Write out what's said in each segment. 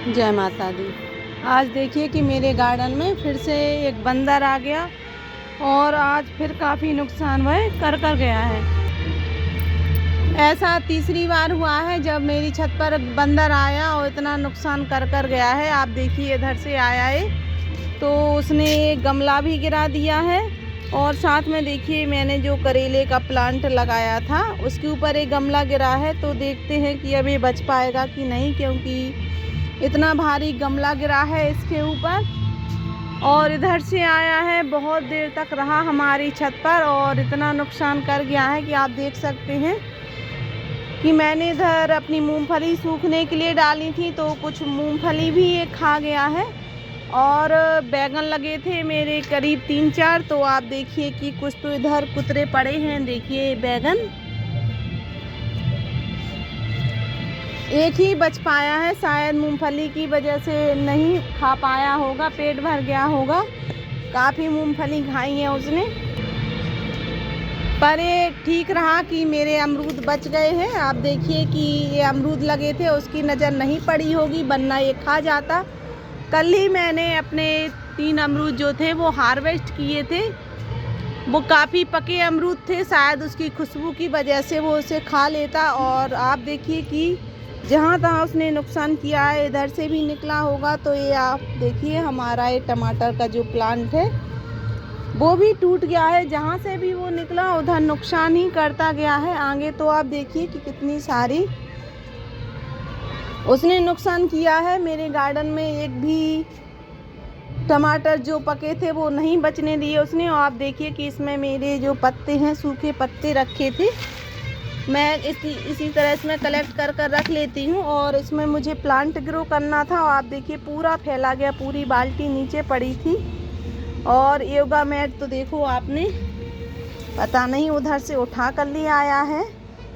जय माता दी। आज देखिए कि मेरे गार्डन में फिर से एक बंदर आ गया और आज फिर काफ़ी नुकसान वह कर गया है। ऐसा तीसरी बार हुआ है जब मेरी छत पर बंदर आया और इतना नुकसान कर गया है। आप देखिए इधर से आया है तो उसने एक गमला भी गिरा दिया है और साथ में देखिए मैंने जो करेले का प्लांट लगाया था उसके ऊपर एक गमला गिरा है। तो देखते हैं कि अब ये बच पाएगा कि नहीं, क्योंकि इतना भारी गमला गिरा है इसके ऊपर। और इधर से आया है, बहुत देर तक रहा हमारी छत पर और इतना नुकसान कर गया है कि आप देख सकते हैं कि मैंने इधर अपनी मूंगफली सूखने के लिए डाली थी तो कुछ मूंगफली भी ये खा गया है। और बैगन लगे थे मेरे करीब 3-4, तो आप देखिए कि कुछ तो इधर कुतरे पड़े हैं। देखिए बैगन एक ही बच पाया है, शायद मूंगफली की वजह से नहीं खा पाया होगा, पेट भर गया होगा। काफ़ी मूंगफली खाई है उसने, पर ये ठीक रहा कि मेरे अमरूद बच गए हैं। आप देखिए कि ये अमरूद लगे थे, उसकी नज़र नहीं पड़ी होगी वरना ये खा जाता। कल ही मैंने अपने 3 अमरूद जो थे वो हार्वेस्ट किए थे। वो काफ़ी पके अमरूद थे, शायद उसकी खुशबू की वजह से वो उसे खा लेता। और आप देखिए कि जहाँ तहाँ उसने नुकसान किया है, इधर से भी निकला होगा। तो ये आप देखिए हमारा ये टमाटर का जो प्लांट है वो भी टूट गया है। जहाँ से भी वो निकला उधर नुकसान ही करता गया है। आगे तो आप देखिए कि कितनी सारी उसने नुकसान किया है। मेरे गार्डन में एक भी टमाटर जो पके थे वो नहीं बचने दिए उसने। और आप देखिए कि इसमें मेरे जो पत्ते हैं, सूखे पत्ते रखे थे, मैं इसी तरह इसमें कलेक्ट कर रख लेती हूँ। और इसमें मुझे प्लांट ग्रो करना था और आप देखिए पूरा फैला गया, पूरी बाल्टी नीचे पड़ी थी। और योगा मैट तो देखो आपने, पता नहीं उधर से उठा कर ले आया है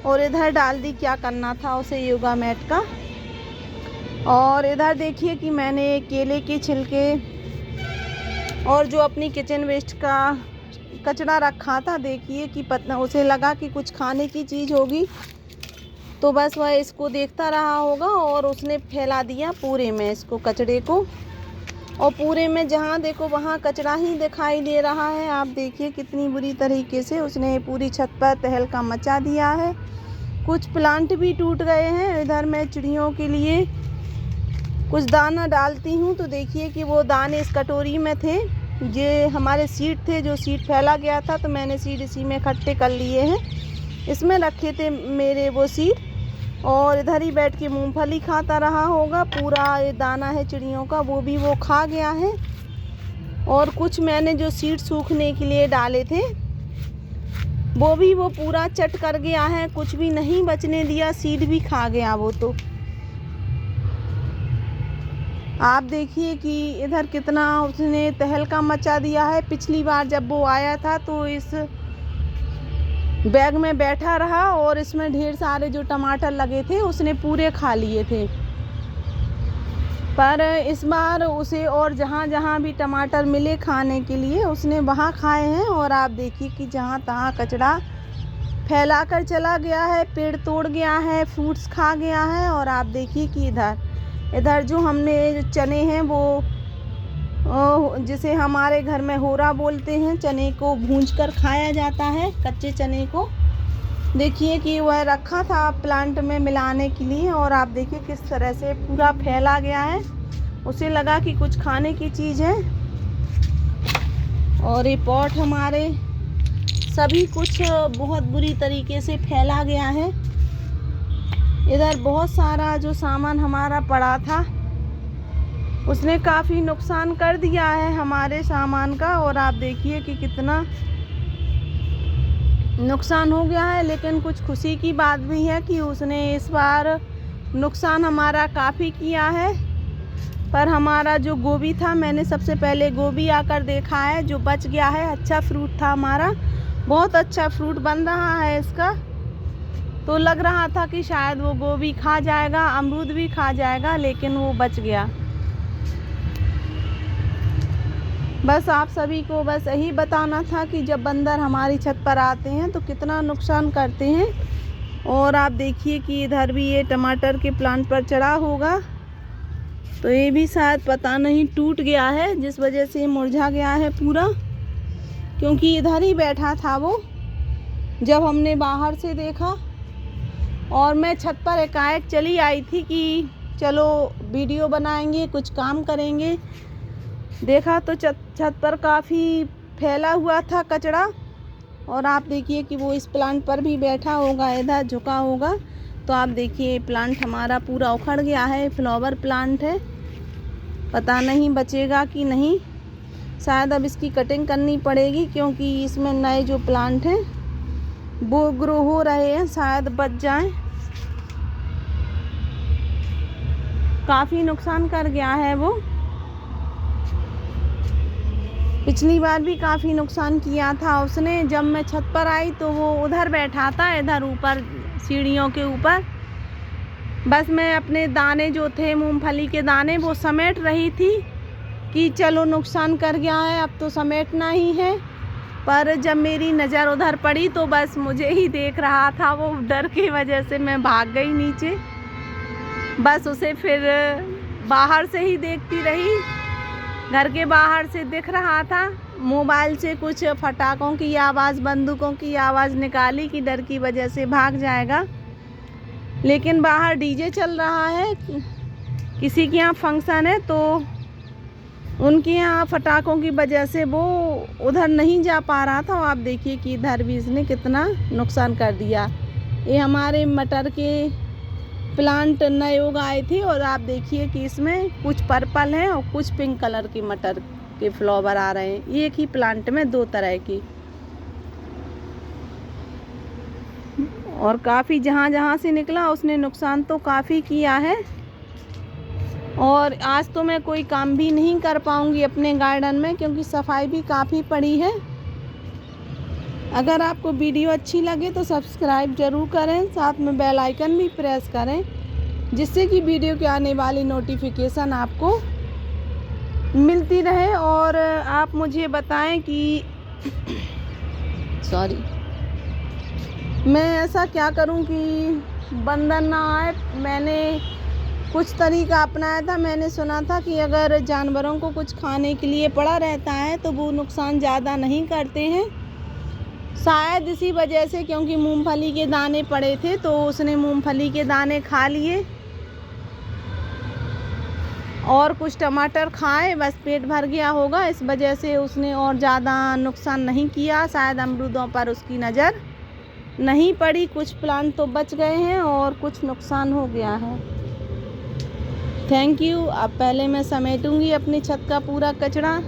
और इधर डाल दी। क्या करना था उसे योगा मैट का। और इधर देखिए कि मैंने केले के छिलके और जो अपनी किचन वेस्ट का कचरा रखा था, देखिए कि पता उसे लगा कि कुछ खाने की चीज़ होगी तो बस वह इसको देखता रहा होगा और उसने फैला दिया पूरे में इसको, कचड़े को। और पूरे में जहाँ देखो वहाँ कचरा ही दिखाई दे रहा है। आप देखिए कितनी बुरी तरीके से उसने पूरी छत पर तहलका मचा दिया है। कुछ प्लांट भी टूट गए हैं। इधर मैं चिड़ियों के लिए कुछ दाना डालती हूँ तो देखिए कि वो दाने इस कटोरी में थे, ये हमारे सीड थे, जो सीड फैला गया था तो मैंने सीड इसी में इकट्ठे कर लिए हैं। इसमें रखे थे मेरे वो सीड। और इधर ही बैठ के मूंगफली खाता रहा होगा। पूरा ये दाना है चिड़ियों का, वो भी वो खा गया है। और कुछ मैंने जो सीड सूखने के लिए डाले थे वो भी वो पूरा चट कर गया है, कुछ भी नहीं बचने दिया, सीड भी खा गया वो तो। आप देखिए कि इधर कितना उसने तहलका मचा दिया है। पिछली बार जब वो आया था तो इस बैग में बैठा रहा और इसमें ढेर सारे जो टमाटर लगे थे उसने पूरे खा लिए थे। पर इस बार उसे और जहाँ जहाँ भी टमाटर मिले खाने के लिए उसने वहाँ खाए हैं। और आप देखिए कि जहाँ तहाँ कचरा फैला कर चला गया है, पेड़ तोड़ गया है, फ्रूट्स खा गया है। और आप देखिए कि इधर जो हमने जो चने हैं वो जिसे हमारे घर में होरा बोलते हैं, चने को भूंजकर खाया जाता है, कच्चे चने को। देखिए कि वह रखा था प्लांट में मिलाने के लिए और आप देखिए किस तरह से पूरा फैला गया है। उसे लगा कि कुछ खाने की चीज़ है। और ये पॉट हमारे सभी कुछ बहुत बुरी तरीके से फैला गया है। इधर बहुत सारा जो सामान हमारा पड़ा था उसने काफ़ी नुकसान कर दिया है हमारे सामान का। और आप देखिए कि कितना नुकसान हो गया है। लेकिन कुछ खुशी की बात भी है कि उसने इस बार नुकसान हमारा काफ़ी किया है। पर हमारा जो गोभी था, मैंने सबसे पहले गोभी आकर देखा है, जो बच गया है। अच्छा फ्रूट था हमारा, बहुत अच्छा फ्रूट बन रहा है इसका। तो लग रहा था कि शायद वो गोभी खा जाएगा, अमरूद भी खा जाएगा, लेकिन वो बच गया। बस आप सभी को बस यही बताना था कि जब बंदर हमारी छत पर आते हैं तो कितना नुकसान करते हैं। और आप देखिए कि इधर भी ये टमाटर के प्लांट पर चढ़ा होगा। तो ये भी शायद पता नहीं टूट गया है, जिस वजह से मुरझा गया है पूरा, क्योंकि इधर ही बैठा था वो जब हमने बाहर से देखा। और मैं छत पर एकाएक चली आई थी कि चलो वीडियो बनाएंगे, कुछ काम करेंगे। देखा तो छत पर काफ़ी फैला हुआ था कचरा, और आप देखिए कि वो इस प्लांट पर भी बैठा होगा, इधर झुका होगा। तो आप देखिए प्लांट हमारा पूरा उखड़ गया है। फ्लावर प्लांट है, पता नहीं बचेगा कि नहीं। शायद अब इसकी कटिंग करनी पड़ेगी, क्योंकि इसमें नए जो प्लांट हैं वो ग्रो हो रहे हैं, शायद बच जाएं। काफ़ी नुकसान कर गया है वो। पिछली बार भी काफ़ी नुकसान किया था उसने। जब मैं छत पर आई तो वो उधर बैठा था, इधर ऊपर सीढ़ियों के ऊपर। बस मैं अपने दाने जो थे मूंगफली के दाने वो समेट रही थी कि चलो नुकसान कर गया है, अब तो समेटना ही है। पर जब मेरी नज़र उधर पड़ी तो बस मुझे ही देख रहा था वो। डर की वजह से मैं भाग गई नीचे। बस उसे फिर बाहर से ही देखती रही। घर के बाहर से दिख रहा था। मोबाइल से कुछ फटाकों की आवाज़, बंदूकों की आवाज़ निकाली कि डर की वजह से भाग जाएगा। लेकिन बाहर डीजे चल रहा है, किसी के यहाँ फंक्शन है, तो उनके यहाँ फटाकों की वजह से वो उधर नहीं जा पा रहा था। और आप देखिए कि इधर भी इसने कितना नुकसान कर दिया। ये हमारे मटर के प्लांट नए उगाए थे, और आप देखिए कि इसमें कुछ पर्पल है और कुछ पिंक कलर के मटर के फ्लावर आ रहे हैं। एक ही प्लांट में 2 तरह की। और काफ़ी जहाँ से निकला उसने नुकसान तो काफ़ी किया है। और आज तो मैं कोई काम भी नहीं कर पाऊँगी अपने गार्डन में, क्योंकि सफाई भी काफ़ी पड़ी है। अगर आपको वीडियो अच्छी लगे तो सब्सक्राइब ज़रूर करें, साथ में बेल आइकन भी प्रेस करें, जिससे कि वीडियो के आने वाली नोटिफिकेशन आपको मिलती रहे। और आप मुझे बताएं कि मैं ऐसा क्या करूं कि बंदर ना आए। मैंने कुछ तरीका अपनाया था। मैंने सुना था कि अगर जानवरों को कुछ खाने के लिए पड़ा रहता है तो वो नुकसान ज़्यादा नहीं करते हैं। शायद इसी वजह से, क्योंकि मूंगफली के दाने पड़े थे तो उसने मूंगफली के दाने खा लिए और कुछ टमाटर खाए, बस पेट भर गया होगा। इस वजह से उसने और ज़्यादा नुकसान नहीं किया। शायद अमरूदों पर उसकी नज़र नहीं पड़ी। कुछ प्लांट तो बच गए हैं और कुछ नुकसान हो गया है। Thank you. अब पहले मैं समेटूंगी अपनी छत का पूरा कचरा।